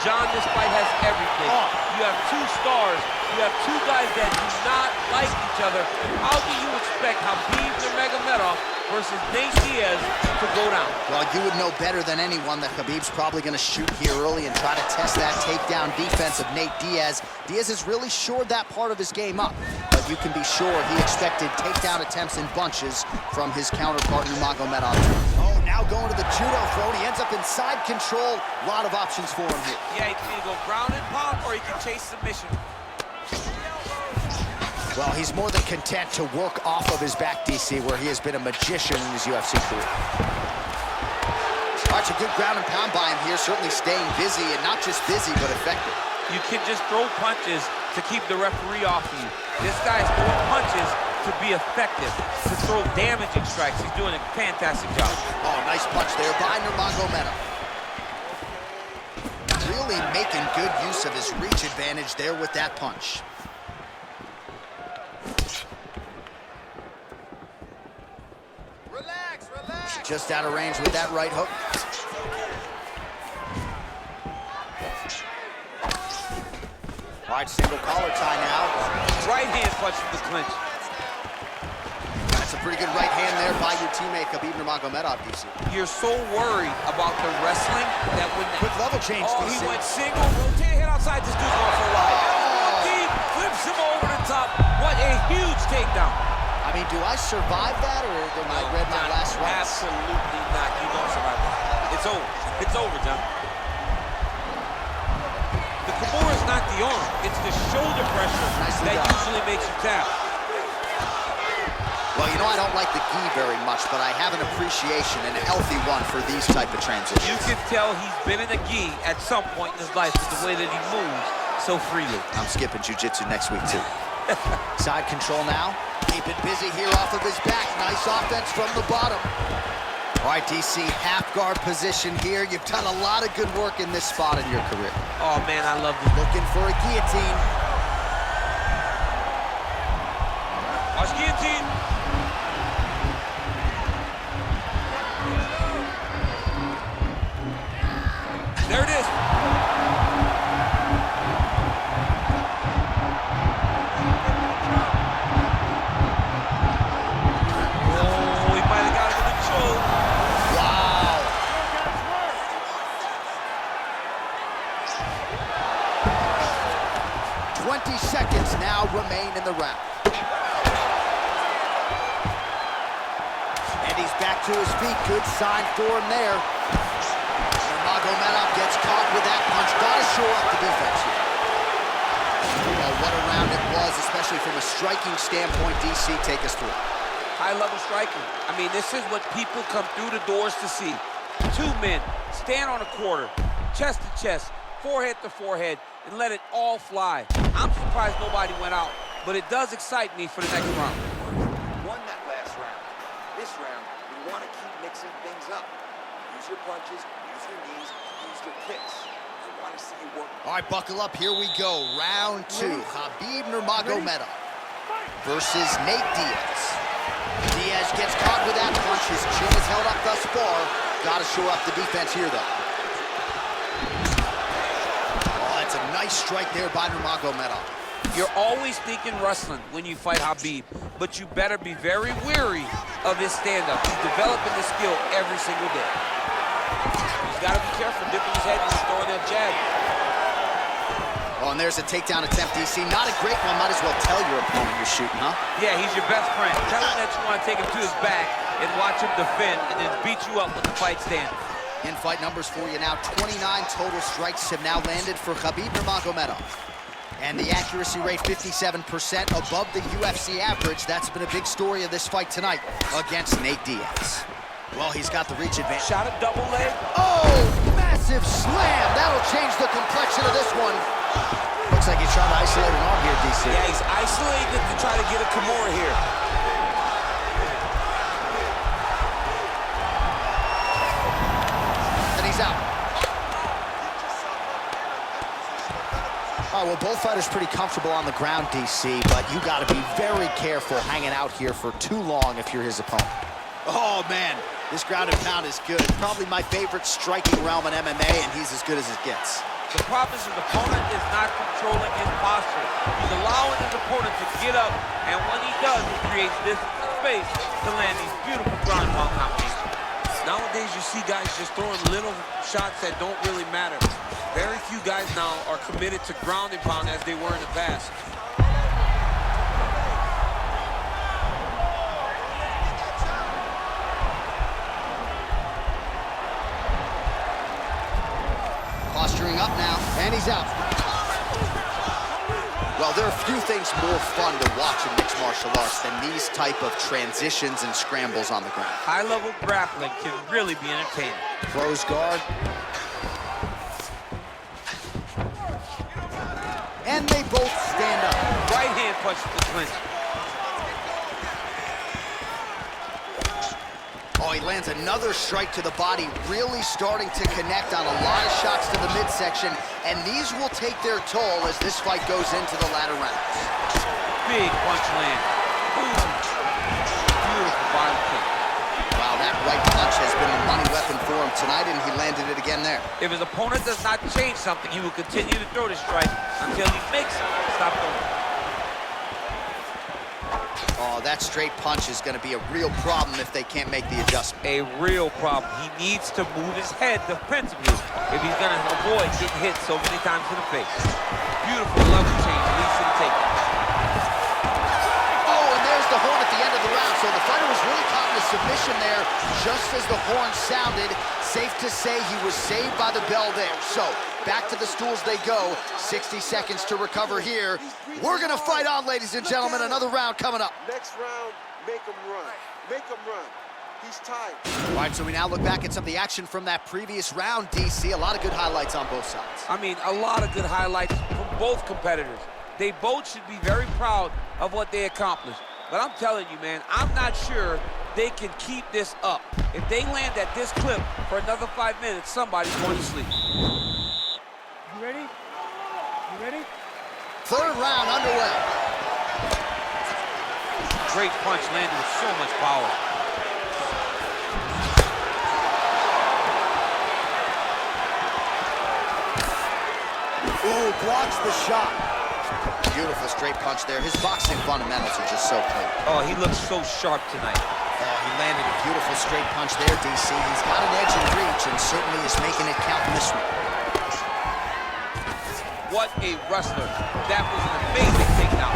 John, this fight has everything. You have two stars. You have two guys that do not like each other. How do you expect Khabib Nurmagomedov versus Nate Diaz to go down? Well, you would know better than anyone that Khabib's probably going to shoot here early and try to test that takedown defense of Nate Diaz. Diaz has really shored that part of his game up, but you can be sure he expected takedown attempts in bunches from his counterpart Nurmagomedov. Oh, now going to the judo throw, and he ends up in side control. A lot of options for him here. Yeah, he can either go ground and pound or he can chase submission. Well, he's more than content to work off of his back, DC, where he has been a magician in his UFC career. All right, a good ground and pound by him here, certainly staying busy, and not just busy, but effective. You can just throw punches to keep the referee off of you. This guy's throwing punches to be effective, to throw damaging strikes. He's doing a fantastic job. Oh, nice punch there by Nurmagomedov. Really making good use of his reach advantage there with that punch. Just out of range with that right hook. All right, single collar tie now. Right hand punch from the clinch. That's a pretty good right hand there by your teammate, Khabib Nurmagomedov, DC. You're so worried about the wrestling that when... Quick level change, Oh, DC. he went single, rotate head outside. This dude's going for a ride. Deep, flips him over the top. What a huge takedown. I mean, do I survive that, or am I read my last round? Absolutely not. You don't survive that. It's over. It's over, John. The Kimura is not the arm. It's the shoulder pressure that usually makes you tap. Well, you know, I don't like the gi very much, but I have an appreciation, and a healthy one, for these type of transitions. You can tell he's been in a gi at some point in his life with the way that he moves so freely. I'm skipping jiu-jitsu next week, too. Side control now. Keep it busy here off of his back. Nice offense from the bottom. All right, DC, half guard position here. You've done a lot of good work in this spot in your career. Oh, man, I love this. Looking for a guillotine. Watch guillotine. There it is. Oh, he might have got him in the choke. Wow. "20 seconds now remain in the round. And he's back to his feet. Good sign for him there. Nurmagomedov gets caught with that punch. Gotta shore up the defense here. Oh, what a round it was, especially from a striking standpoint. DC, take us through. High-level striking. I mean, this is what people come through the doors to see. Two men stand on a quarter, chest to chest, forehead to forehead, and let it all fly. I'm surprised nobody went out, but it does excite me for the next round. Won that last round. This round, we want to keep mixing things up. Use your punches, use your knees, use your kicks. I want to see you work. All right, buckle up. Here we go. Round two. Khabib Nurmagomedov versus Nate Diaz. Diaz gets caught with that punch. His chin is held up thus far. Got to shore up the defense here, though. Oh, that's a nice strike there by Nurmagomedov. You're always thinking wrestling when you fight Khabib, but you better be very wary of his stand-up. He's developing this skill every single day. He's got to be careful dipping his head when he's throwing that jab. Oh, and there's a takedown attempt, DC. Not a great one. Might as well tell your opponent you're shooting, huh? Yeah, he's your best friend. Tell him that you want to take him to his back and watch him defend and then beat you up when the fight stands. In-fight numbers for you now. 29 total strikes have now landed for Khabib Nurmagomedov. And the accuracy rate, 57%, above the UFC average. That's been a big story of this fight tonight against Nate Diaz. Well, he's got the reach advantage. Shot a double leg. Oh, massive slam. That'll change the complexion of this one. Looks like he's trying to isolate an arm here, DC. Yeah, he's isolating it to try to get a Kimura here. And he's out. All right, well, both fighters pretty comfortable on the ground, DC, but you got to be very careful hanging out here for too long if you're his opponent. Oh, man, this ground and pound is good. It's probably my favorite striking realm in MMA, and he's as good as it gets. The problem is his opponent is not controlling his posture. He's allowing his opponent to get up, and when he does, he creates this space to land these beautiful ground and pound combinations. Nowadays, you see guys just throwing little shots that don't really matter. Very few guys now are committed to ground and pound as they were in the past. Posturing up now, and he's out. Well, there are few things more fun to watch in mixed martial arts than these type of transitions and scrambles on the ground. High-level grappling can really be entertaining. Close guard. And they both stand up. Right hand punch to the clinch. Oh, he lands another strike to the body, really starting to connect on a lot of shots to the midsection, and these will take their toll as this fight goes into the latter rounds. Big punch land. Ooh. Beautiful body kick. Wow, that right punch has been the money weapon for him tonight, and he landed it again there. If his opponent does not change something, he will continue to throw the strike until he makes it stop throwing. Oh, that straight punch is going to be a real problem if they can't make the adjustment. A real problem. He needs to move his head defensively if he's going to avoid getting hit so many times in the face. Beautiful level change, leads to the takedown. Oh, and there's the horn at the end of the round. So the fighter was really caught in a submission there just as the horn sounded. Safe to say he was saved by the bell there. So back to the stools they go. 60 seconds to recover here. We're going to fight on, ladies and gentlemen. Another round coming up. Next round, make him run. Make him run. He's tired. All right, so we now look back at some of the action from that previous round, DC. A lot of good highlights on both sides. I mean, a lot of good highlights from both competitors. They both should be very proud of what they accomplished. But I'm telling you, man, I'm not sure they can keep this up. If they land at this clip for another 5 minutes, somebody's going to sleep. You ready? You ready? Third round underway. Great punch landed with so much power. Ooh, blocks the shot. Beautiful straight punch there. His boxing fundamentals are just so clean. Oh, he looks so sharp tonight. Oh, he landed a beautiful straight punch there, DC. He's got an edge in reach and certainly is making it count in this one. What a wrestler. That was an amazing takedown.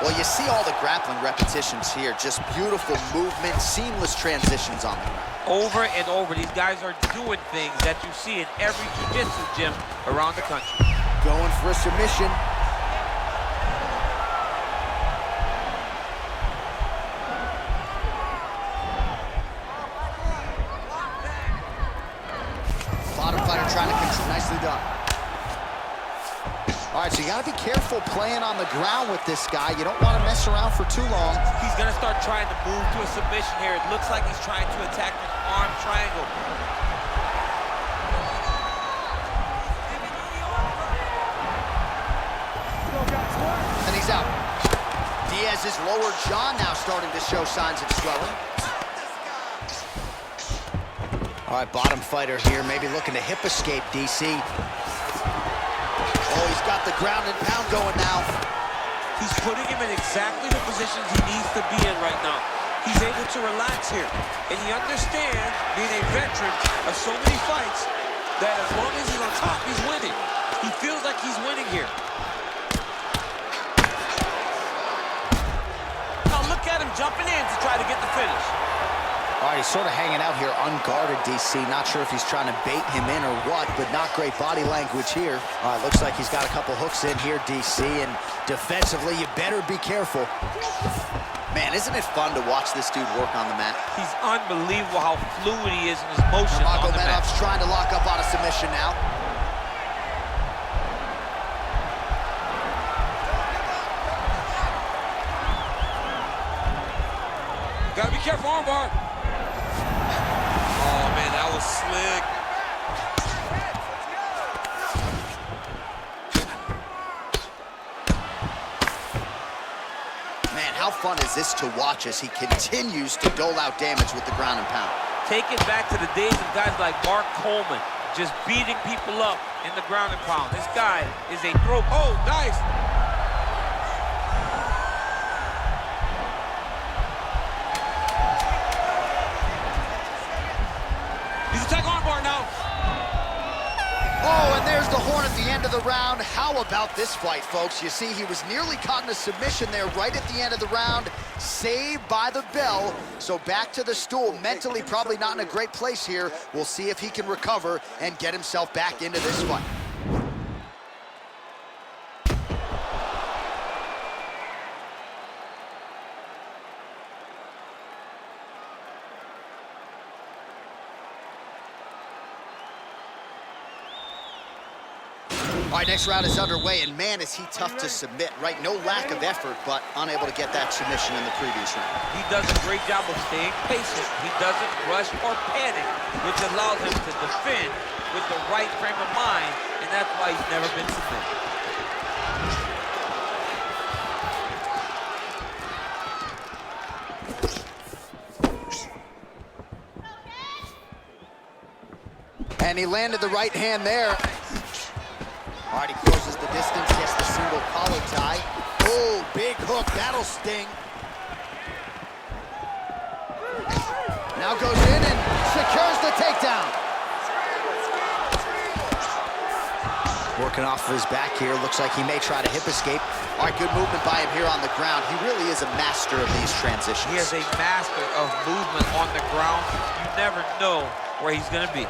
Well, you see all the grappling repetitions here. Just beautiful movement, seamless transitions on the ground. Over and over, these guys are doing things that you see in every jiu-jitsu gym around the country. Going for a submission. Bottom fighter trying to control. Nicely done. All right, so you got to be careful playing on the ground with this guy. You don't want to mess around for too long. He's going to start trying to move to a submission here. It looks like he's trying to attack an arm triangle. And he's out. Diaz's lower jaw now starting to show signs of swelling. All right, bottom fighter here, maybe looking to hip escape, DC. Oh, he's got the ground and pound going now. He's putting him in exactly the positions he needs to be in right now. He's able to relax here. And he understands, being a veteran of so many fights, that as long as he's on top, he's winning. He feels like he's winning here. Now look at him jumping in to try to get the finish. All right, he's sort of hanging out here unguarded, DC. Not sure if he's trying to bait him in or what, but not great body language here. All right, looks like he's got a couple hooks in here, DC, and defensively, you better be careful. Man, isn't it fun to watch this dude work on the mat? He's unbelievable how fluid he is in his motion on the mat. Nurmagomedov's trying to lock up on a submission now. Gotta be careful, armbar. Oh, man, that was slick. Man, how fun is this to watch as he continues to dole out damage with the ground and pound? Take it back to the days of guys like Mark Coleman, just beating people up in the ground and pound. This guy is a throw. Oh, nice. He's attack arm bar now. Oh, and there's the horn at the end of the round. How about this fight, folks? You see, he was nearly caught in a submission there right at the end of the round. Saved by the bell. So back to the stool. Mentally probably not in a great place here. We'll see if he can recover and get himself back into this fight. All right, next round is underway, and man, is he tough to submit, right? No lack of effort, but unable to get that submission in the previous round. He does a great job of staying patient. He doesn't rush or panic, which allows him to defend with the right frame of mind, and that's why he's never been submitted. And he landed the right hand there. All right, he closes the distance, gets the single collar tie. Oh, big hook, that'll sting. Now goes in and secures the takedown. Working off of his back here, looks like he may try to hip escape. All right, good movement by him here on the ground. He really is a master of these transitions. He is a master of movement on the ground. You never know where he's gonna be.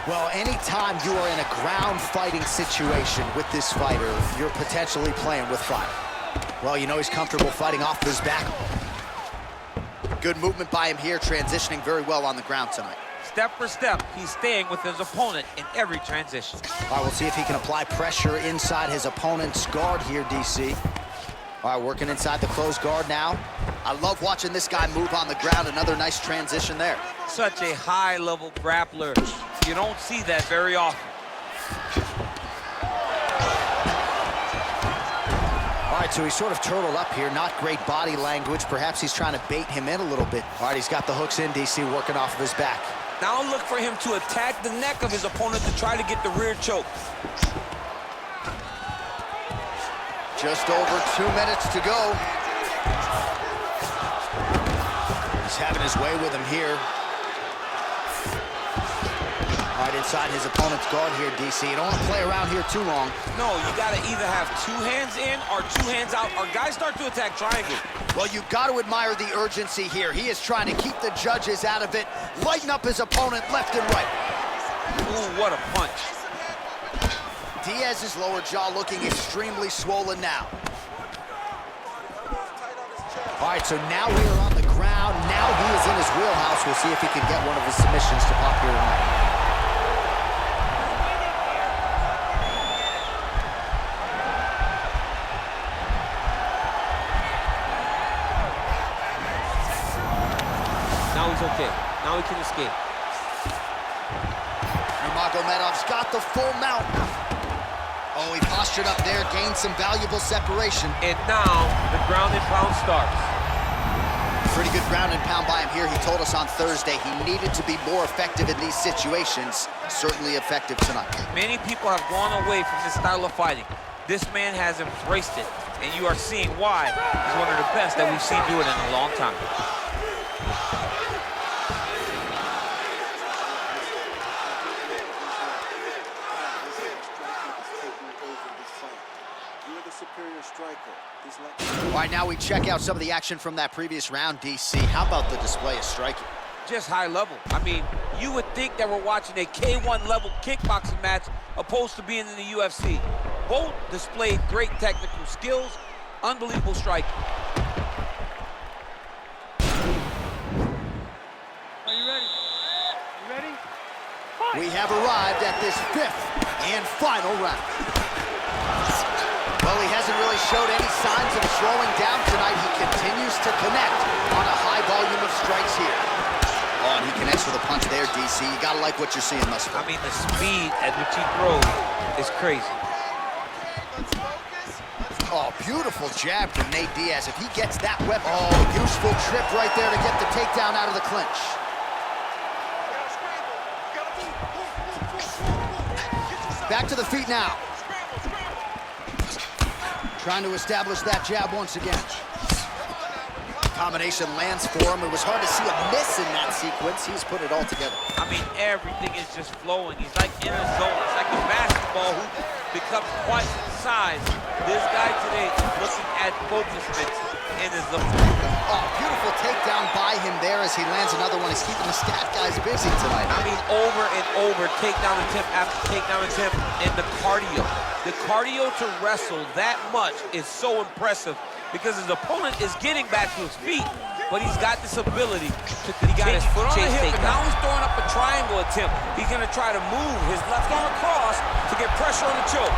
Well, anytime you are in a ground fighting situation with this fighter, you're potentially playing with fire. Well, you know he's comfortable fighting off his back. Good movement by him here, transitioning very well on the ground tonight. Step for step, he's staying with his opponent in every transition. All right, we'll see if he can apply pressure inside his opponent's guard here, DC. All right, working inside the closed guard now. I love watching this guy move on the ground. Another nice transition there. Such a high-level grappler. You don't see that very often. All right, so he's sort of turtled up here. Not great body language. Perhaps he's trying to bait him in a little bit. All right, he's got the hooks in, DC, working off of his back. Now look for him to attack the neck of his opponent to try to get the rear choke. Just over 2 minutes to go. He's having his way with him here. All right, inside his opponent's guard here, DC. You don't want to play around here too long. No, you got to either have 2 hands in or 2 hands out, or guys start to attack triangle. Well, you've got to admire the urgency here. He is trying to keep the judges out of it, lighten up his opponent left and right. Ooh, what a punch. Diaz's lower jaw looking extremely swollen now. All right, so now we are on the ground. Now he is in his wheelhouse. We'll see if he can get one of his submissions to pop here tonight. Now he's okay. Now he can escape. Nurmagomedov's got the full mount. Oh, he postured up there, gained some valuable separation. And now the ground and pound starts. Pretty good ground and pound by him here. He told us on Thursday he needed to be more effective in these situations. Certainly effective tonight. Many people have gone away from this style of fighting. This man has embraced it, and you are seeing why he's one of the best that we've seen do it in a long time. All right, now we check out some of the action from that previous round, DC. How about the display of striking? Just high level. I mean, you would think that we're watching a K1 level kickboxing match opposed to being in the UFC. Both displayed great technical skills, unbelievable striking. Are you ready? You ready? We have arrived at this 5th and final round. Well, he hasn't really showed any signs of slowing down tonight. He continues to connect on a high volume of strikes here. Oh, and he connects with a punch there, DC. You gotta like what you're seeing thus far. I mean, the speed at which he throws is crazy. Oh, beautiful jab from Nate Diaz. If he gets that weapon, oh, useful trip right there to get the takedown out of the clinch. Back to the feet now. Trying to establish that jab once again. Combination lands for him. It was hard to see a miss in that sequence. He's put it all together. I mean, everything is just flowing. He's like in a zone. It's like a basketball who becomes twice its size. This guy today is looking at focus mitts and is looking. Oh, beautiful takedown by him there as he lands another one. He's keeping the stat guys busy tonight. I mean, over and over, takedown attempt after takedown attempt, and the cardio. The cardio to wrestle that much is so impressive because his opponent is getting back to his feet, but he's got this ability to he got his foot on the hip, and now he's throwing up a triangle attempt. He's going to try to move his left arm across to get pressure on the choke.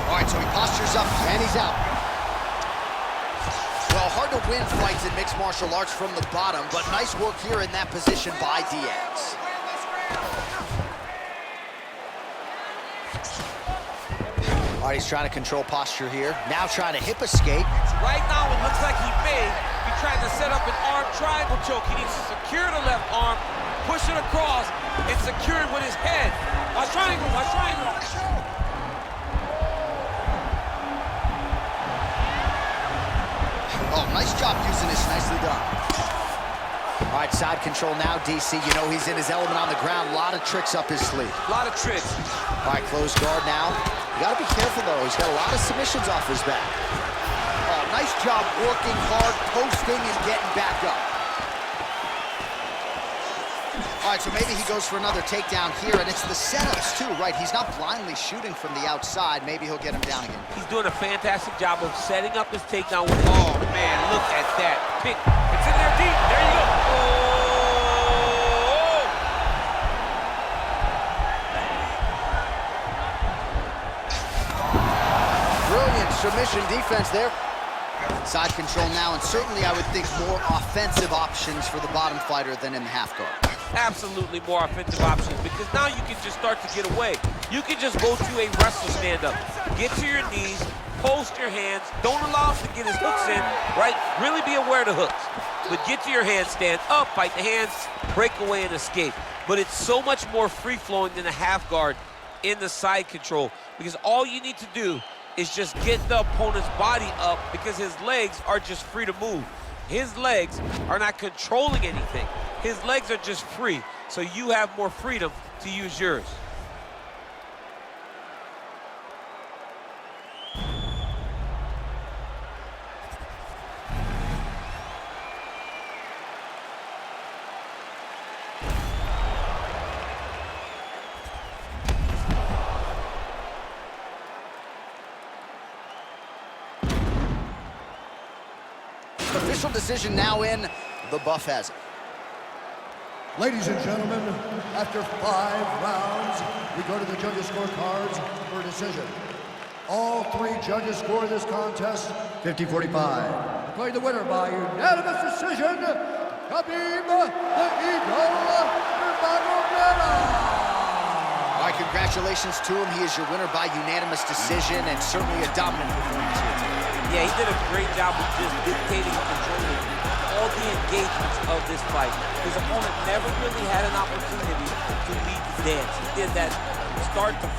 All right, so he postures up, and he's out. Well, hard to win fights in mixed martial arts from the bottom, but nice work here in that position by Diaz. All right, he's trying to control posture here. Now trying to hip escape. Right now, it looks like he may be trying to set up an arm triangle choke. He needs to secure the left arm, push it across, and secure it with his head. Watch triangle, watch triangle. Oh, nice job using this. Nicely done. All right, side control now, DC. You know he's in his element on the ground. A lot of tricks up his sleeve. A lot of tricks. All right, close guard now. You got to be careful, though. He's got a lot of submissions off his back. Oh, nice job working hard, posting, and getting back up. All right, so maybe he goes for another takedown here, and it's the setups, too, right? He's not blindly shooting from the outside. Maybe he'll get him down again. He's doing a fantastic job of setting up his takedown with, oh, man, look at that. Pick. It's in there deep. There you go. Oh! Brilliant submission defense there. Side control now, and certainly I would think more offensive options for the bottom fighter than in the half guard. Absolutely more offensive options, because now you can just start to get away. You can just go to a wrestler stand-up. Get to your knees, post your hands, don't allow him to get his hooks in, right? Really be aware of the hooks. But get to your hands, stand up, fight the hands, break away and escape. But it's so much more free-flowing than a half guard in the side control, because all you need to do is just get the opponent's body up, because his legs are just free to move. His legs are not controlling anything. His legs are just free, so you have more freedom to use yours. Official decision now in. The buff has it. Ladies and gentlemen, after 5 rounds, we go to the judges' scorecards for a decision. All 3 judges score this contest 50-45. Declaring the winner by unanimous decision, Khabib the Eagle Nurmagomedov. All right, congratulations to him. He is your winner by unanimous decision, and certainly a dominant performance here today. Yeah, he did a great job of just dictating and controlling all the engagements of this fight. His opponent never really had an opportunity to lead the dance. He did that start to finish.